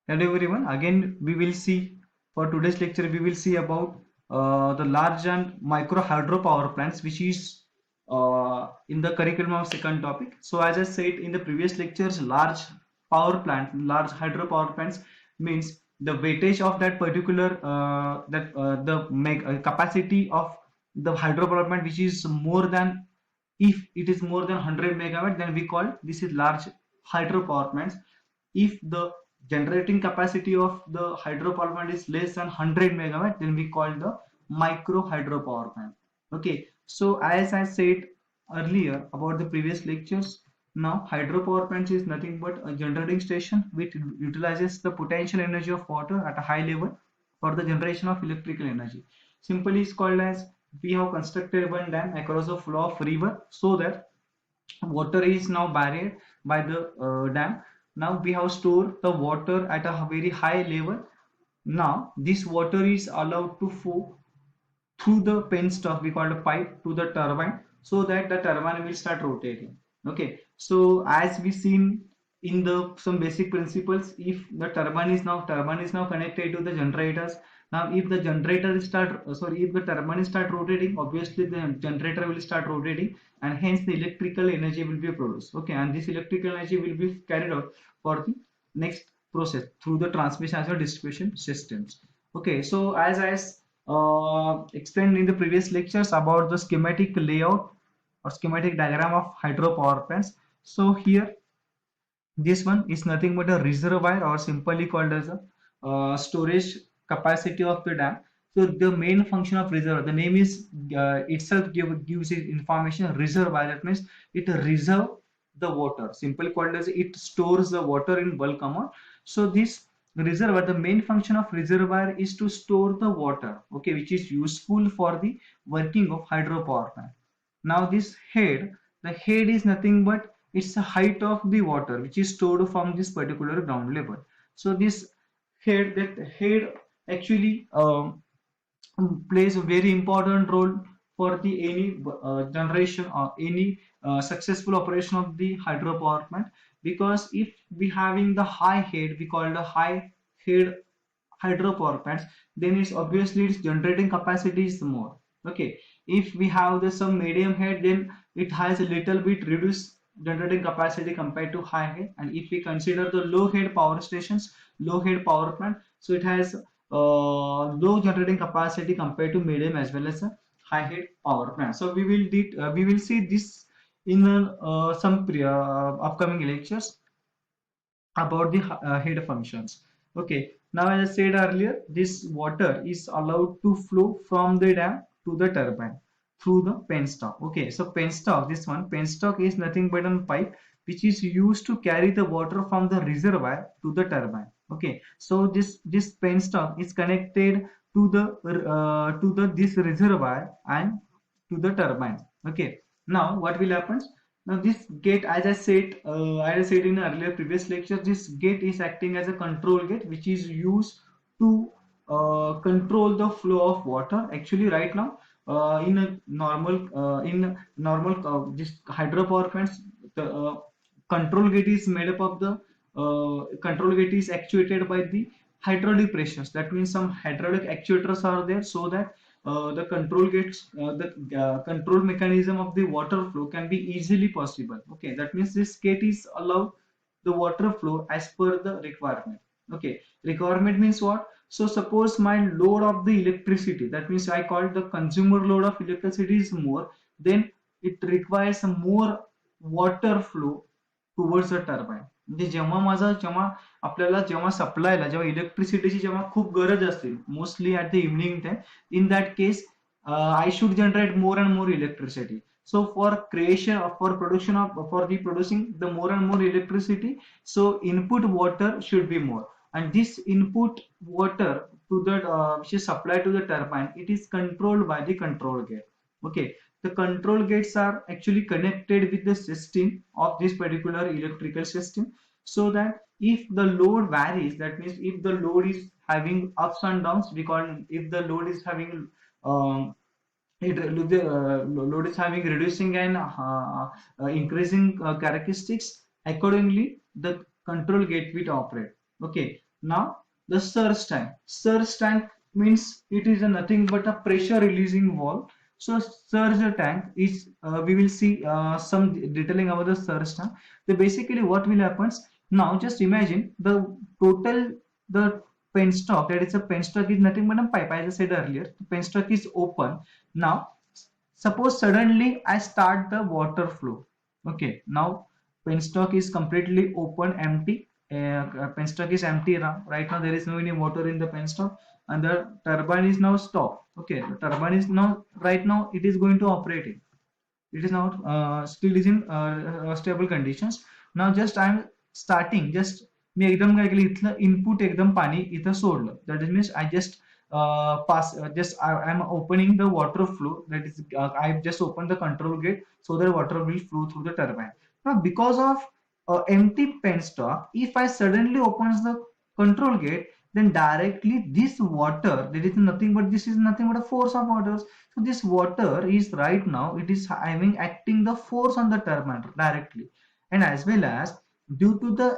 Hello everyone. Again, we will see for today's lecture. We will see about the large and micro hydropower plants, which is in the curriculum of second topic. So, as I said in the previous lectures, large power plant, large hydropower plants means the weightage of that particular capacity of the hydropower plant, which is more than, if it is more than 100 megawatt, then we call this is large hydropower plants. If the generating capacity of the hydropower plant is less than 100 megawatt, then we call the micro hydropower plant. Okay, so as I said earlier about the previous lectures, now hydropower plant is nothing but a generating station which utilizes the potential energy of water at a high level for the generation of electrical energy. Simply is called as, we have constructed one dam across the flow of river so that water is now buried by the dam. Now we have stored the water at a very high level. Now this water is allowed to flow through the penstock, we call a pipe, to the turbine, so that the turbine will start rotating. Okay, so as we seen in the some basic principles, if the turbine is now connected to the generators. Now if the generator start if the turbine start rotating, obviously the generator will start rotating, and hence the electrical energy will be produced. Okay, and this electrical energy will be carried out for the next process through the transmission as well distribution systems. Okay, so as I explained in the previous lectures about the schematic layout or schematic diagram of hydropower plants. So here, this one is nothing but a reservoir, or simply called as a storage capacity of the dam. So the main function of reservoir, the name is itself gives it information. Reservoir, that means it reserve the water. Simply called as, it stores the water in bulk amount. So this reservoir, the main function of reservoir is to store the water, okay, which is useful for the working of hydropower plant. Now this head, the head is nothing but it's the height of the water which is stored from this particular ground level. So this head actually plays a very important role for the any generation or any successful operation of the hydropower plant, because if we having the high head, we call the high head hydropower plants, then it's obviously its generating capacity is more. Okay, if we have the some medium head, then it has a little bit reduced generating capacity compared to high head. And if we consider the low head power stations, low head power plant, so it has low generating capacity compared to medium as well as a high head power plant. So we will see this in some upcoming lectures about the head functions. Okay, now as I said earlier, this water is allowed to flow from the dam to the turbine through the penstock. Okay, so penstock, this one penstock is nothing but a pipe which is used to carry the water from the reservoir to the turbine. Okay, so this penstock is connected to the this reservoir and to the turbine. Okay, now what will happen? Now this gate, as I said in earlier previous lecture, this gate is acting as a control gate which is used to control the flow of water. Actually, right now, in normal this hydropower plants, the control gate is made up of the control gate is actuated by the hydraulic pressures. That means some hydraulic actuators are there, so that the control mechanism of the water flow can be easily possible. Okay, that means this gate is allowed the water flow as per the requirement. Okay, requirement means what? So suppose my load of the electricity, that means I call it the consumer load of electricity is more, then it requires more water flow towards the turbine. म्हणजे जेव्हा आपल्याला जेव्हा सप्लायला जेव्हा इलेक्ट्रिसिटीची जेव्हा खूप गरज असते, mostly at the evening time, in that case I should generate more and more electricity. So for producing the more and more electricity, so input water should be more, and this input water to the which is supplied to the turbine, it is controlled by the control gate. Okay, the control gates are actually connected with the system of this particular electrical system, so that if the load varies, that means if the load is having ups and downs, we call, if the load is having load is having reducing and increasing characteristics, accordingly the control gate will operate. Okay, Now the surge tank. Surge tank means it is a nothing but a pressure releasing valve. So surge tank is we will see some detailing about the surge tank. So basically what will happens now? Just imagine the total the penstock, that is a penstock is nothing but a pipe. As I said earlier, the penstock is open. Now suppose suddenly I start the water flow. Okay, now penstock is completely open, empty. Penstock is empty now. Right now there is no any water in the penstock, and the turbine is now stopped. Okay, the turbine is now right now it is going to operate. It is now still is in stable conditions. Now just I am starting, just मी एकदम काय केलं इथलं input एकदम पाणी इथं सोडलं. That means I just pass just I am opening the water flow. That is I just opened the control gate so that water will flow through the turbine. Now because of empty penstock, if I suddenly opens the control gate, then directly this water, there is nothing but this is nothing but a force of water. So this water is right now it is having acting the force on the turbine directly, and as well as due to the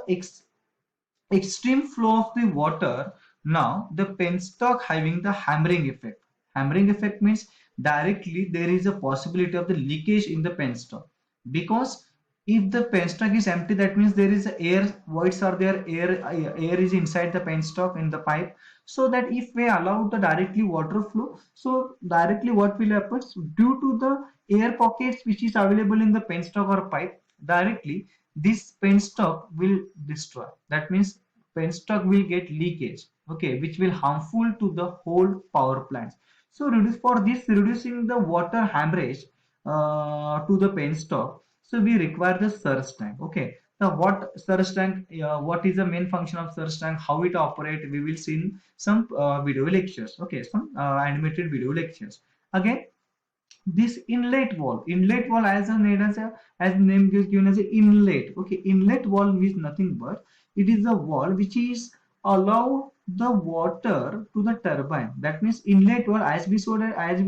extreme flow of the water, now the penstock having the hammering effect. Hammering effect means directly there is a possibility of the leakage in the penstock, because if the penstock is empty, that means there is air voids are there, air is inside the penstock in the pipe. So that if we allow the directly water flow, so directly what will happen due to the air pockets which is available in the penstock or pipe, directly this penstock will destroy. That means penstock will get leakage, okay, which will harmful to the whole power plants. So for this reducing the water hemorrhage to the penstock, so we require the surge tank. Okay, now what surge tank, what is the main function of surge tank, how it operate, we will see in some video lectures. Okay, some animated video lectures. Again, this inlet valve as a name, as name is given as a inlet. Okay, inlet valve is nothing but it is a valve which is allow the water to the turbine. That means inlet valve, as we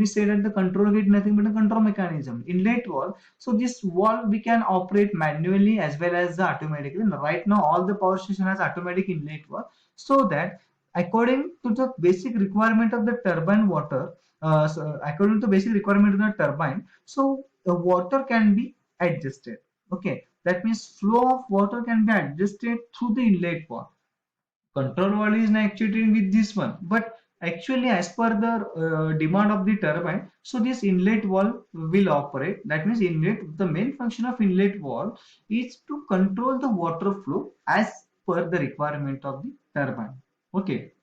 said at the control gate, nothing but a control mechanism. Inlet valve, so this valve we can operate manually as well as automatically. Right now all the power station has automatic inlet valve, so that according to the basic requirement of the turbine water, so according to basic requirement of the turbine, so the water can be adjusted. Okay, that means flow of water can be adjusted through the inlet valve. Control valve is not actually with this one, but actually as per the demand of the turbine, so this inlet valve will operate. That means inlet, the main function of inlet valve is to control the water flow as per the requirement of the turbine. Okay,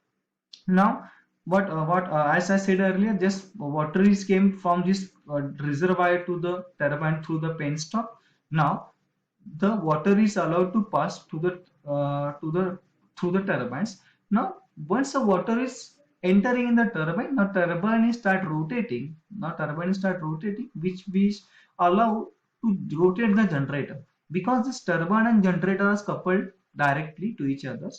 now what as I said earlier, just water is came from this reservoir to the turbine through the penstock. Now the water is allowed to pass to the through the turbines. Now once the water is entering in the turbine, now turbine is start rotating. Now turbine start rotating, which we allow to rotate the generator, because this turbine and generator is coupled directly to each other.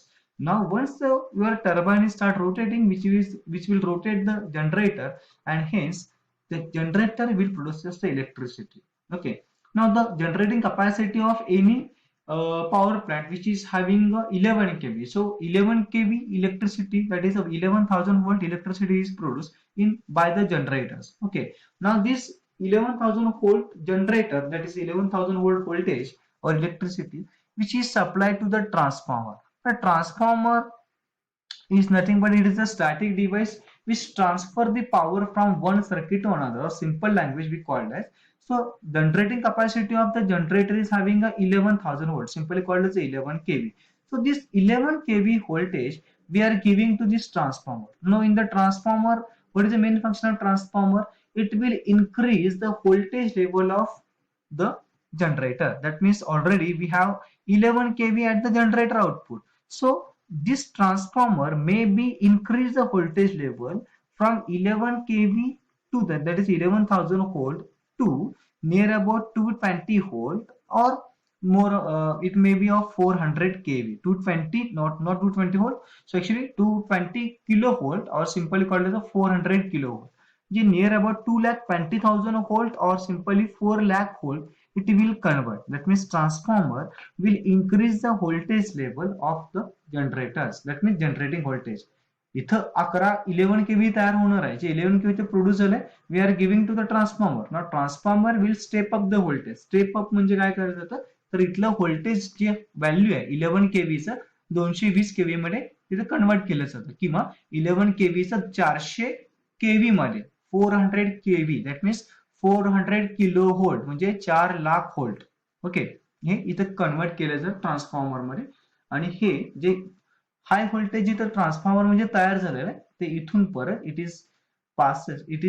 Now once your turbine is start rotating, which will rotate the generator, and hence the generator will produce the electricity. Okay, now the generating capacity of any power plant which is having 11 kV. So 11 kV electricity, that is 11,000 volt electricity is produced in by the generators. Okay, now this 11,000 volt generator, that is 11,000 volt voltage or electricity, which is supplied to the transformer. The transformer is nothing but it is a static device which transfer the power from one circuit to another, or simple language we call that. So generating capacity of the generator is having a 11,000 volts, simply called as 11 kV. So this 11 kV voltage we are giving to this transformer. Now in the transformer, what is the main function of transformer? It will increase the voltage level of the generator. That means already we have 11 kV at the generator output. So this transformer may be increase the voltage level from 11 kV to that is 11,000 volt to near about 220 volt, or more it may be of 400 kV, 220, not 220 volt, so actually 220 kilovolt, or simply called as a 400 kilovolt, near about 2,20,000 volt or simply 4 lakh volt it will convert. That means transformer will increase the voltage level of the generators. That means generating voltage. इथं 11 kV तयार होणार आहे. जे 11 kV ते produce झालंय, we are giving to the transformer. Now transformer will step up the voltage. Step up म्हणजे काय करायचं जातं, तर इथलं व्होल्टेज जे व्हॅल्यू आहे 11 kVचं 220 kV मध्ये तिथं कन्वर्ट केलं जातं, किंवा 11 kVचं 400 kV मध्ये 400 kV, that means 400 kilo volt म्हणजे 4 लाख व्होल्ट. ओके, हे इथं कन्वर्ट केलं जातं ट्रान्सफॉर्मर मध्ये. आणि हे जे हाय व्होल्टेज इथं ट्रान्सफॉर्मर म्हणजे तयार झालेलं आहे, ते इथून परत it is passes it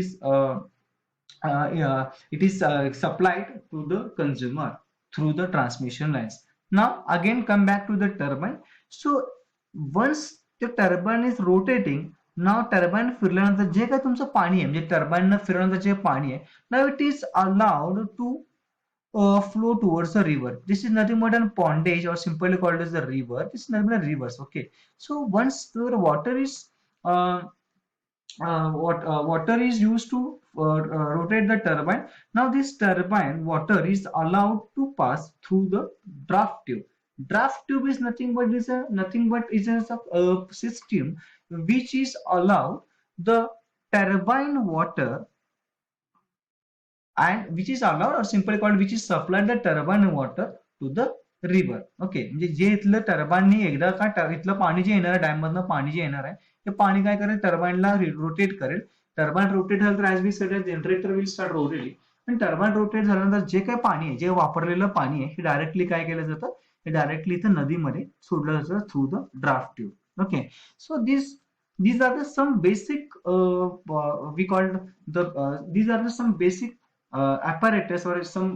is supplied to the consumer through the transmission lines. Now again come back to the turbine. So once the turbine is rotating, now turbine फिरल्यानंतर जे काही तुमचं पाणी आहे, म्हणजे टर्बाईन फिरल्यानंतर जे पाणी आहे, now it is allowed to flow towards the river. This is nothing but a pondage, or simply called as the river. This is nothing but rivers. Okay, so once the water is water is used to rotate the turbine. Now this turbine water is allowed to pass through the draft tube. Draft tube is nothing but is a system which is allowed the turbine water, and which is allowed, or simply called, which is supplied the turbine water to the river. Okay, म्हणजे जे इथलं टर्बाईनने एकदा का इथलं पाणी जे येणार आहे, dam मधनं पाणी जे येणार आहे, ते पाणी काय करेल, टर्बाईनला रोटेट करेल. टर्बाईन रोटेट झालं तर as we said generator will start rotating. आणि टर्बाईन रोटेट झाल्यानंतर जे काही पाणी आहे, जे वापरलेलं पाणी आहे, हे डायरेक्टली काय केलं जातं, हे डायरेक्टली इथं नदीमध्ये सोडलं जातं through the draft tube. Okay, so these are the some basic we called the these are the some basic apparatus or some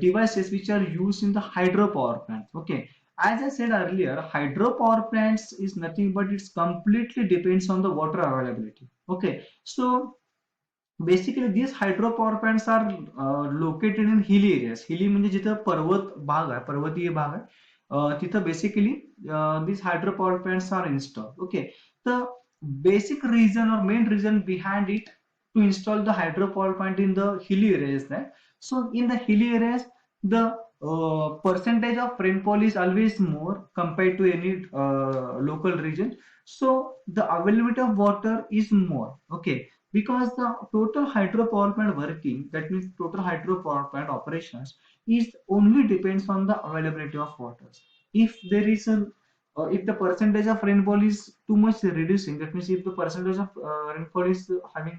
devices which are used in the hydropower plant. Okay, as I said earlier, hydropower plants is nothing but it's completely depends on the water availability. Okay, so basically these hydropower plants are located in hilly areas. Hilly म्हणजे जिथं पर्वत भाग आहे, पर्वतीय भाग आहे, तिथं basically these hydropower plants are installed. Okay, the basic reason or main reason behind it to install the hydropower plant in the hilly areas that, so in the hilly areas the percentage of rainfall is always more compared to any local region, so the availability of water is more. Okay, because the total hydropower plant working, that means total hydropower plant operations is only depends on the availability of water. If there is a if the percentage of rainfall is too much reducing, that means if the percentage of rainfall is having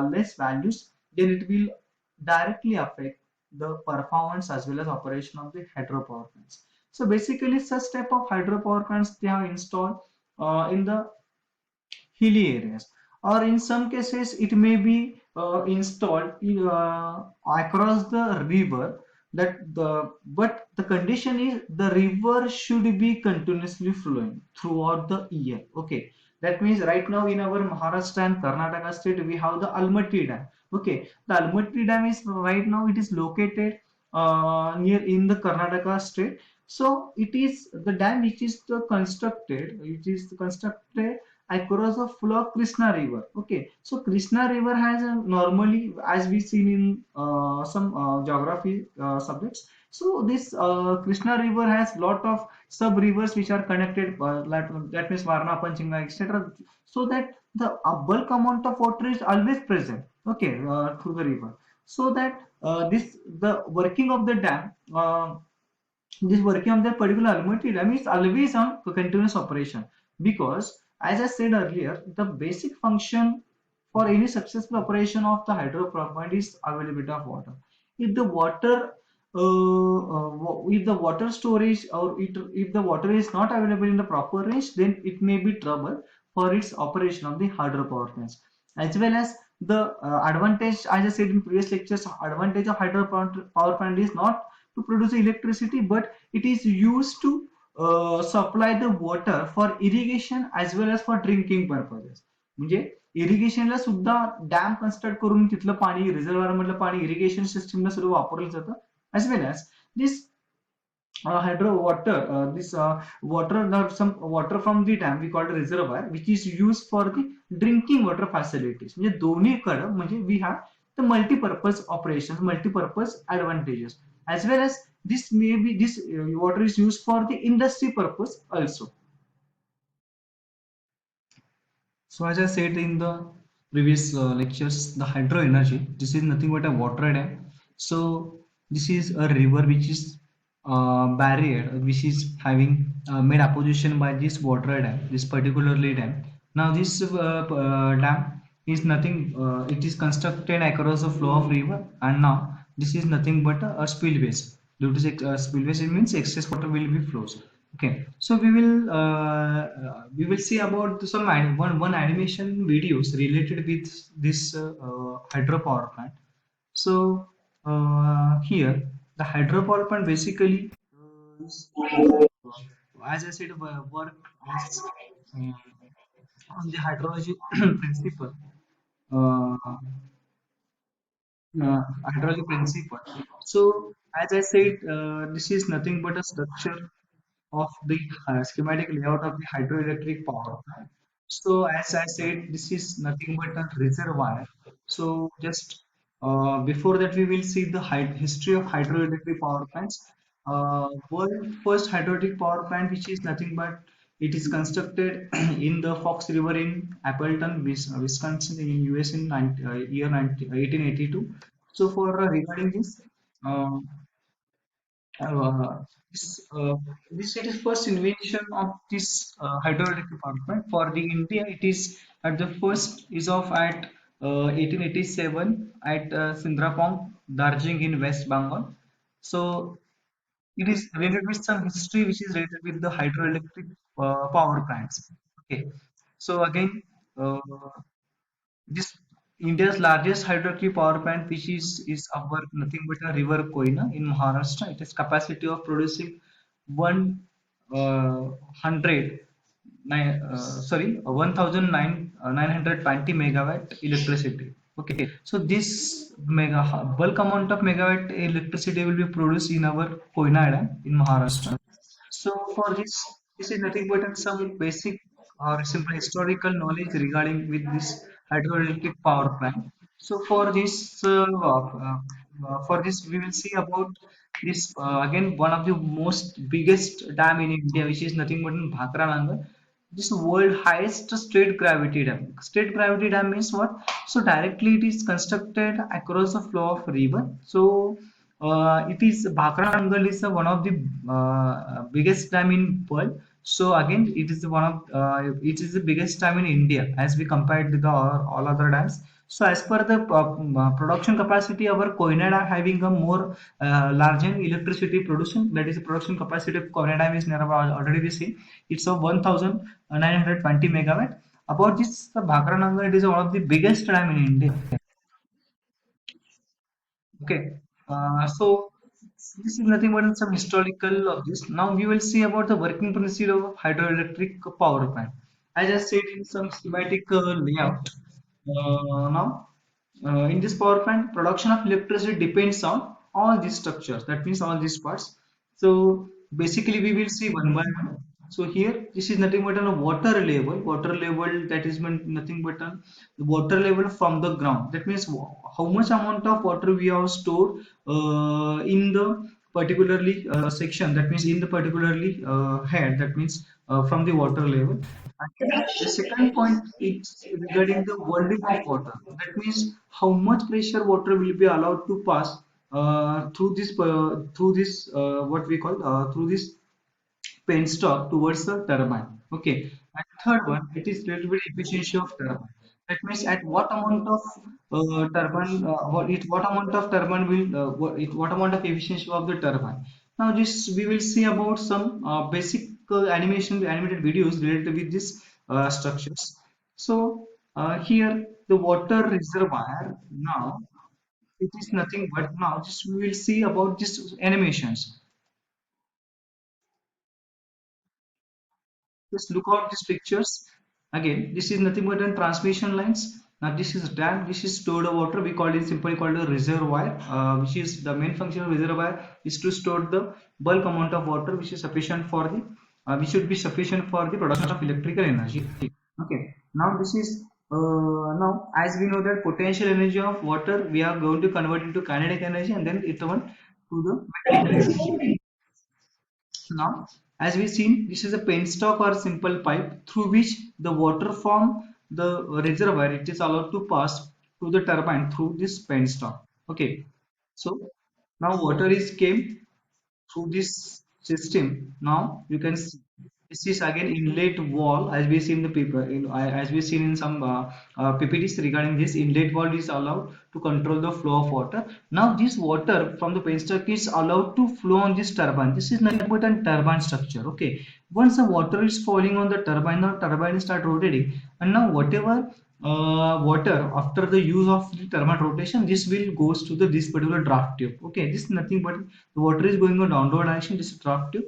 less values, then it will directly affect the performance as well as operation of the hydropower plants. So basically such type of hydropower plants they are installed in the hilly areas, or in some cases it may be installed across the river, that but the condition is the river should be continuously flowing throughout the year. Okay, that means right now in our Maharashtra and Karnataka state we have the Almaty Dam. Okay, the Almaty Dam is right now it is located near in the Karnataka state. So it is the dam which is constructed across the flow of Krishna River. Okay, so Krishna River has normally, as we seen in some geography subjects, so this Krishna River has lot of sub rivers which are connected, that means Varna, Panchinga, etc. So that the bulk amount of water is always present. Okay, through the river, so that the working of the dam. This working of that particular Almaty dam is always on continuous operation, because as I said earlier, the basic function for any successful operation of the hydropower plant is availability of water. If the water storage, or if the water is not available in the proper range, then it may be trouble for its operation of the hydropower plants. As well as the advantage, as I said in previous lectures, advantage of hydropower plant is not to produce electricity, but it is used to supply the water for irrigation as well as for drinking purposes. म्हणजे इरिगेशनला सुद्धा dam construct करून तिथलं पाणी, reservoir मधलं पाणी irrigation सिस्टीमला सुद्धा वापरलं जातं. as well as this hydro water, some water from the dam we call it reservoir, which is used for the drinking water facilities. म्हणजे दोन्हीकडे म्हणजे we have the multi-purpose operations, multi-purpose advantages, as well as this water is used for the industry purpose also. So as I said in the previous lectures, the hydro energy, this is nothing but a water dam. So this is a river which is barrier, which is having made opposition by this water dam, this particularly dam. Now this dam is nothing, it is constructed across the flow of river, and now this is nothing but a spillways. Due to spillways, it means excess water will be flows. Okay, so we will see about some one animation videos related with this hydropower plant. So here the hydropower plant basically as I said work as um, on the hydrology principle. Uh, Hydrology principle. So as I said, this is nothing but a structure of the schematic layout of the hydroelectric power plant. So as I said, this is nothing but a reservoir. So just before that, we will see the history of hydroelectric power plants. World first hydroelectric power plant, which is nothing but it is constructed in the Fox River in Appleton, Wisconsin, in US in year 1882. So for regarding this. Uh, uh, this it is first invention of this hydroelectric power plant for the India. It is at the first is of at 1887 at Sindrapong, Darjeeling in West Bengal. So it is related with some history which is related with the hydroelectric power plants. Okay, so again. Uh, this India's largest hydroelectric power plant, which is our nothing but a river Koyna in Maharashtra. It has capacity of producing one hundred nine sorry 1920 megawatt electricity. Okay, so this bulk amount of megawatt electricity will be produced in our Koyna dam in Maharashtra. So for this is nothing but some basic or simple historical knowledge regarding with this hydroelectric power plant. So for this we will see about this again one of the most biggest dam in India, which is nothing but in Bhakra Nangal. This world highest straight gravity dam. Straight gravity dam means what? So directly it is constructed across the flow of river. So it is Bhakra Nangal is one of the biggest dam in world. So again, it is one of it is the biggest dam in India as we compared with the all other dams. So as per the production capacity, our Koyna dam having a more larger electricity production. That is the production capacity of Koyna dam is nearby already we see. It's of 1920 megawatt. About this, the Bhakra Nangal, it is one of the biggest dam in India. Okay, so this is nothing but some historical of this. Now we will see about the working principle of hydroelectric power plant. As I said in some schematic layout, now in this power plant, production of electricity depends on all these structures. That means all these parts. So basically, we will see one by one. So here, this is nothing but on a water level. Water level that is nothing but on the water level from the ground. That means how much amount of water we have stored in the particularly section. That means in the particularly head. That means from the water level. And the second point is regarding the volume of water. That means how much pressure water will be allowed to pass through this what we call through this Penstock towards the turbine. Okay. And third one, it is related with efficiency of turbine. That means at what amount of what amount of turbine will what amount of efficiency of the turbine. Now this we will see about some basic animated videos related with this structures. So here the water reservoir now it is nothing but now just we will see about this animations. Just look out these pictures. Again, this is nothing but a transmission lines. Now this is dam. This is stored water. We call it simply called a reservoir, which is the main function of reservoir is to store the bulk amount of water, which is sufficient for the which should be sufficient for the production of electrical energy. Okay. Now this is Now, as we know that potential energy of water, we are going to convert into kinetic energy and then return to the mechanical energy. Now, as we've seen, this is a penstock or simple pipe through which the water from the reservoir it is allowed to pass to the turbine through this penstock. Okay, so now water is came through this system. Now you can see this is again inlet wall as we see in the paper as we seen in some PPTs regarding this inlet wall is allowed to control the flow of water. Now this water from the penstock is allowed to flow on this turbine. This is nothing but a turbine structure. Okay, once the water is falling on the turbine, the turbine start rotating, and now whatever water after the use of the turbine rotation, this will goes to the this particular draft tube. Okay, this is nothing but the water is going on downward direction. This is draft tube.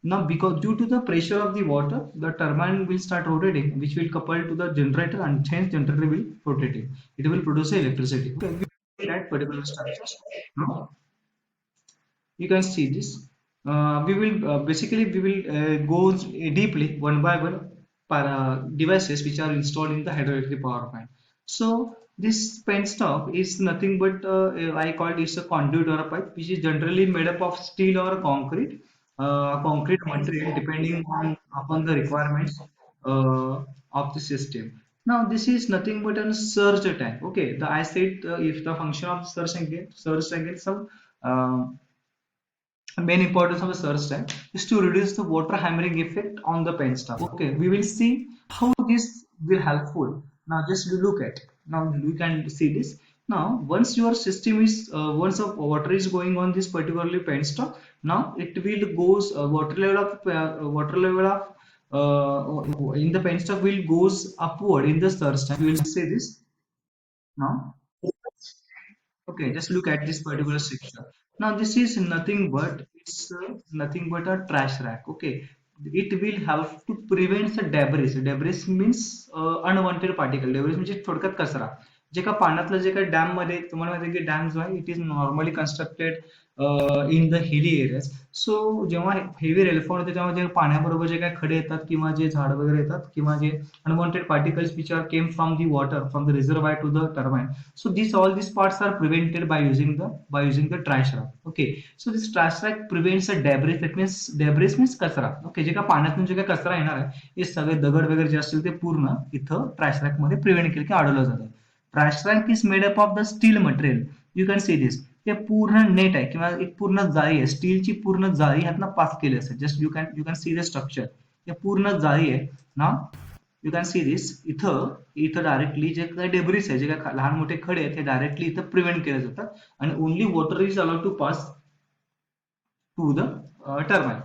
Now because due to the pressure of the water, the turbine will start rotating, which will couple to the generator, and hence generator will rotate. It will produce electricity. Okay, that particular structure. Now you can see this. We will basically we will go deeply one by one devices which are installed in the hydroelectric power plant. So this penstock is nothing but I call it a conduit or a pipe which is generally made up of steel or concrete material depending on upon the requirements of the system. Now this is nothing but a surge tank. Okay, the I said if the function of surge tank is some main importance of a surge tank is to reduce the water hammering effect on the penstock. Okay, we will see how this will helpful. Now just look at. Now we can see this. Now once your system is once of water is going on this particularly penstock, now it will goes water level of in the penstock will goes upward in the surge tank. We will see this now. Okay, just look at this particular section. Now this is nothing but it's nothing but a trash rack. Okay, it will help to prevent the debris. Debris means unwanted particle. Debris म्हणजे थोडक्यात कचरा. जे का पाण्यातलं जे काही dam मध्ये तुम्हाला माहिती आहे की डॅम्स आहे it is normally constructed in the hilly areas. So जेव्हा हेवी रेनफॉल होते तेव्हा जे पाण्याबरोबर जे काही खडे येतात किंवा जे झाड वगैरे येतात किंवा जे unwanted particles which are came from the water from the reservoir to the turbine, so these all these parts are prevented by using the trash rack. Okay, so this trash rack prevents the debris. That means debris means कचरा. Okay, जे का पाण्यातून जे काही कचरा येणार आहे हे सगळे दगड वगैरे जे असतील ते पूर्ण इथं ट्रॅश रॅक मध्ये प्रिव्हेंट केलं की अडवलं जातं. Trash rack is made up of the steel material. You can see this. ते पूर्ण नेट आहे किंवा एक पूर्ण जाळी आहे स्टीलची पूर्ण जाळी ह्यातनं पास केली असते. Just you can see the structure. हे पूर्ण जाळी आहे ना. You can see this. इथं इथं डायरेक्टली जे काही डेब्रिस आहे जे काही लहान मोठे खडे आहेत ते डायरेक्टली इथं प्रिव्हेंट केले जातात आणि only water is allowed to pass to the turbine.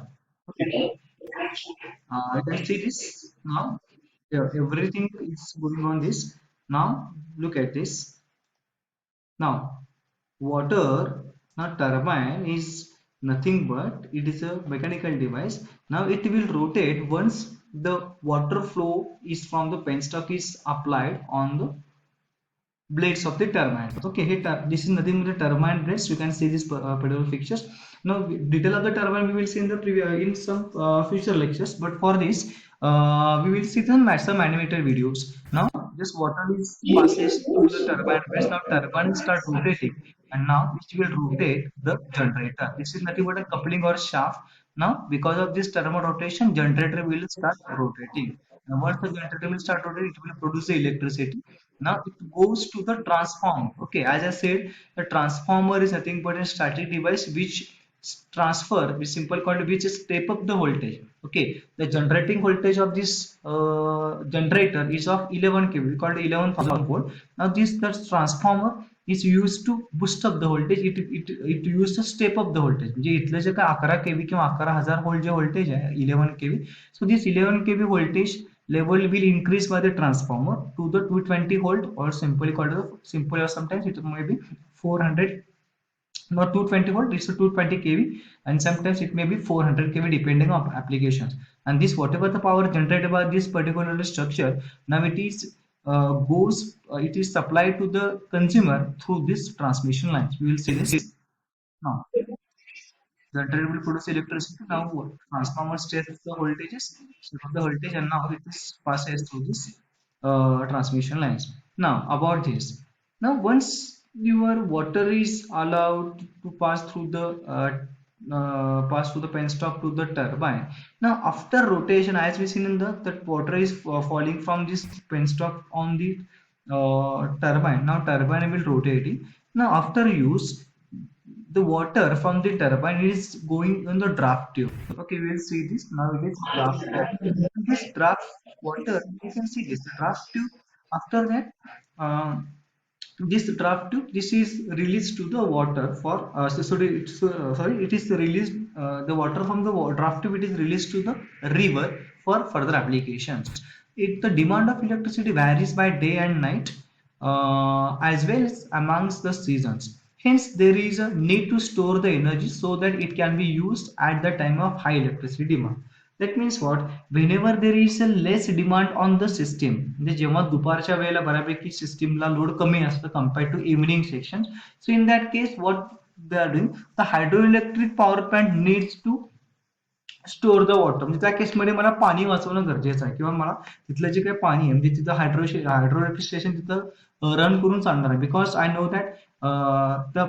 Okay. You can see this now. Yeah, everything is going on this. Now look at this. Now water, now turbine is nothing but it is a mechanical device. Now it will rotate once the water flow is from the penstock is applied on the blades of the turbine. Okay, here this is nothing but the turbine blades. You can see this particular pictures. Now detail of the turbine we will see in the in some future lectures, but for this we will see some animated videos. Now this water is passes through the turbine blades. Now turbine start rotating and now which will rotate the generator. This is nothing but a coupling or shaft. Now because of this turbine rotation generator will start rotating. Now once the generator will start rotating it will produce the electricity. Now it goes to the transformer. Okay, as I said, the transformer is nothing but a static device which transfer, which simple called which step up the voltage. Okay, the generating voltage of this generator is of 11 kV, we called 11,000 volt. Now this the transformer is used to boost up the voltage. It used to step up the voltage. म्हणजे इथलं जे काय 11 kV किंवा 11,000 volt जे voltage आहे 11 kV. So this 11 kV voltage level will increase by the transformer to the 220 volt or simply called simple or sometimes it may be 400, not 220 volt, it's a 220 kV and sometimes it may be 400 kV depending on applications. And this whatever the power generated by this particular structure, now it is it is supplied to the consumer through this transmission lines. We will see this now. Generator will produce electricity. Now transformer steps the voltages, step up the voltage, and now it is passes through this transmission lines. Now about this. Now once your water is allowed to pass through the penstock to the turbine. Now after rotation, as we seen in the that water is falling from this penstock on the turbine. Now turbine will rotate. Now after use, the water from the turbine is going in the draft tube. Okay, we'll see this. Now it is draft tube. This draft water, you can see this draft tube. After that, this draft tube, this is released to the water for sorry, it is released the water from the draft tube. It is released to the river for further applications. The demand of electricity varies by day and night, as well as amongst the seasons. Hence, there is a need to store the energy so that it can be used at the time of high electricity demand. That means what? Whenever there is a less demand on the system, म्हणजे जेव्हा दुपारच्या वेळेला बऱ्यापैकी सिस्टीमला load कमी असतं compared to evening sections. So in that case, what they are doing, the hydroelectric power plant needs to store the water. म्हणजे त्या केसमध्ये मला पाणी वाचवणं गरजेचं आहे, किंवा मला तिथलं जे काही पाणी आहे म्हणजे तिथं हायड्रोइलेक्ट्रिक स्टेशन तिथं रन करून चालणार आहे. Because I know that the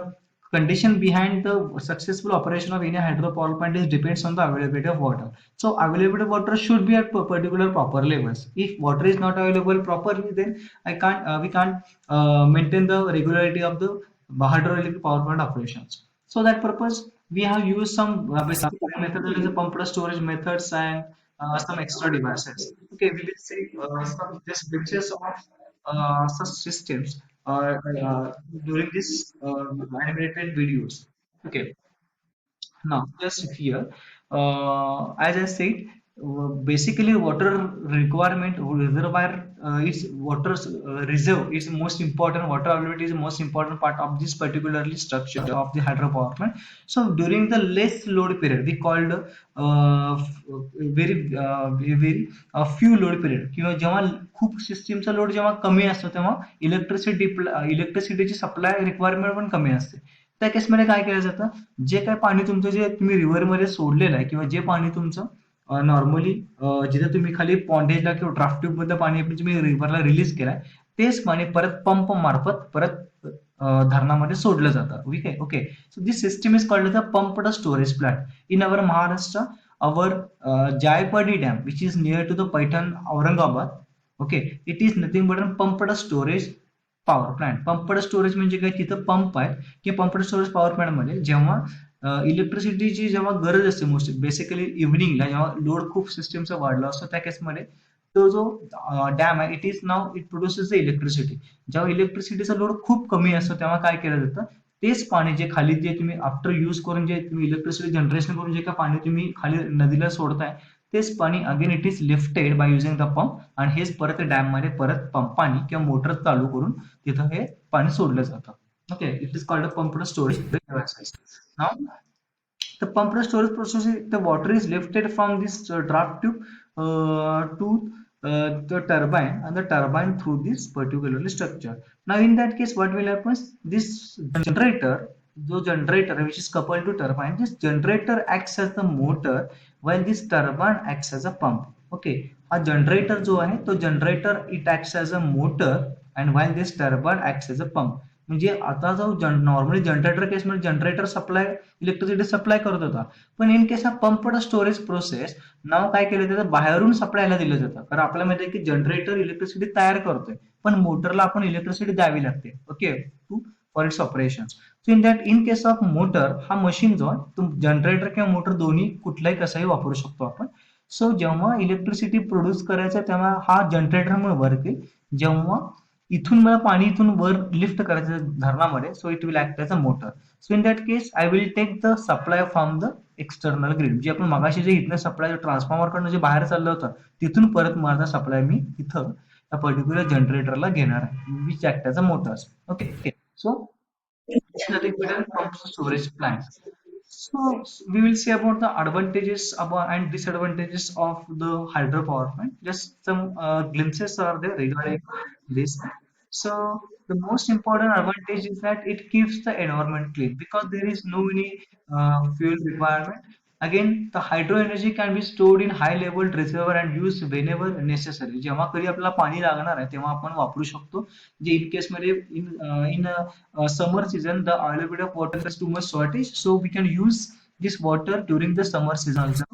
condition behind the successful operation of any hydro power plant is depends on the availability of water. So availability of water should be at particular proper levels. If water is not available properly, then we can't maintain the regularity of the hydroelectric power plant operations. So that purpose we have used some basic methodology, pumped storage methods, and some extra devices. Okay, we will see some just glimpses of such systems during this animated videos. Okay, now just here, as I said, basically water requirement reservoir, its water reserve is most important. Water availability is the most important part of this particularly structure of the hydropower plant. So during the less load period, we called very few load period, किंवा जेव्हा खूप सिस्टीमचा load जेव्हा कमी असतो तेव्हा इलेक्ट्रिसिटीची supply requirement पण कमी असते. त्या केसमध्ये काय केलं जातं, जे काय पाणी तुमचं जे तुम्ही रिव्हर मध्ये सोडलेलं आहे, किंवा जे पाणी तुमचं नॉर्मली जिथे तुम्ही खाली पॉन्डेजला किंवा ड्राफ्ट ट्यूब मध्ये पाणी तुम्ही रिव्हरला रिलीज केलंय, तेच पाणी परत पंप मार्फत परत धरणामध्ये सोडलं जातं. Okay okay, so this system is called the pumped storage plant in our Maharashtra. Our Jaypadi dam which is near to the Paithan Aurangabad. Okay, it is nothing but pumped storage power plant. Pumped storage म्हणजे काय, तिथं pump आहेत की pumped storage power plant मध्ये जेव्हा इलेक्ट्रिसिटीची जेव्हा गरज असते, मोस्ट बेसिकली इव्हनिंगला जेव्हा लोड खूप सिस्टीमचा वाढला असतो, त्या केसमध्ये तो जो डॅम आहे, it is now it produces the electricity. जेव्हा इलेक्ट्रिसिटीचा लोड खूप कमी असतो तेव्हा काय केलं जातं, तेच पाणी जे खाली जे तुम्ही आफ्टर यूज करून जे तुम्ही इलेक्ट्रिसिटी जनरेशन करून जे काय पाणी तुम्ही खाली नदीला सोडताय, तेच पाणी again it is lifted by using the pump, आणि हेच परत डॅम मध्ये परत पंपानी किंवा मोटर चालू करून तिथं हे पाणी सोडलं जातं. Okay, it is called a pumped storage devices. Now, the pumped storage process, the water is lifted from this draft tube to the turbine, and the turbine through this particularly structure. Now, in that case, what will happen? This generator, the generator which is coupled to turbine, this generator acts as the motor, while this turbine acts as a pump. Okay, a generator जो आहे तो generator it acts as a motor, and while this turbine acts as a pump. म्हणजे आता जो normally generator केसमध्ये generator supply electricity supply करत होता, पण इन केस हा पंप्ड स्टोरेज प्रोसेस नाव काय केलं जातं, बाहेरून सप्लायला दिलं जातं. कारण आपल्याला माहिती आहे की जनरेटर इलेक्ट्रिसिटी तयार करतोय, पण मोटरला आपण इलेक्ट्रिसिटी द्यावी लागते. Okay, to for its operation. So in that in case of motor, हा मशीन जो आहे जनरेटर किंवा मोटर दोन्ही कुठलाही कसाही वापरू शकतो आपण. सो जेव्हा इलेक्ट्रिसिटी प्रोड्यूस करायचं तेव्हा हा जनरेटर म्हणून वर्क येईल. जेव्हा इथून मला पाणी इथून वर लिफ्ट करायचं धरणामध्ये, so it will act as a motor. So in that case I will take the supply from the external grid. जे आपण मगाशी जे इथनं सप्लाय ट्रान्सफॉर्मर कडनं जे बाहेर चाललं होतं, तिथून परत माझा सप्लाय मी इथं त्या पर्टिक्युलर जनरेटरला घेणार आहे, which act as a motors. Okay, so nothing but a pumped storage plant. So we will see about the advantages about and disadvantages of the hydropower plant. Just some glimpses are there regarding this. So the most important advantage is that it keeps the environment clean because there is no any fuel requirement. Again, the hydro energy can be stored in high level reservoir and used whenever necessary. जेव्हा कधी आपल्याला पाणी लागणार आहे तेव्हा आपण वापरू शकतो. जे इन केस मध्ये in summer season the availability of water is too much shortage, so we can use this water during the summer season also.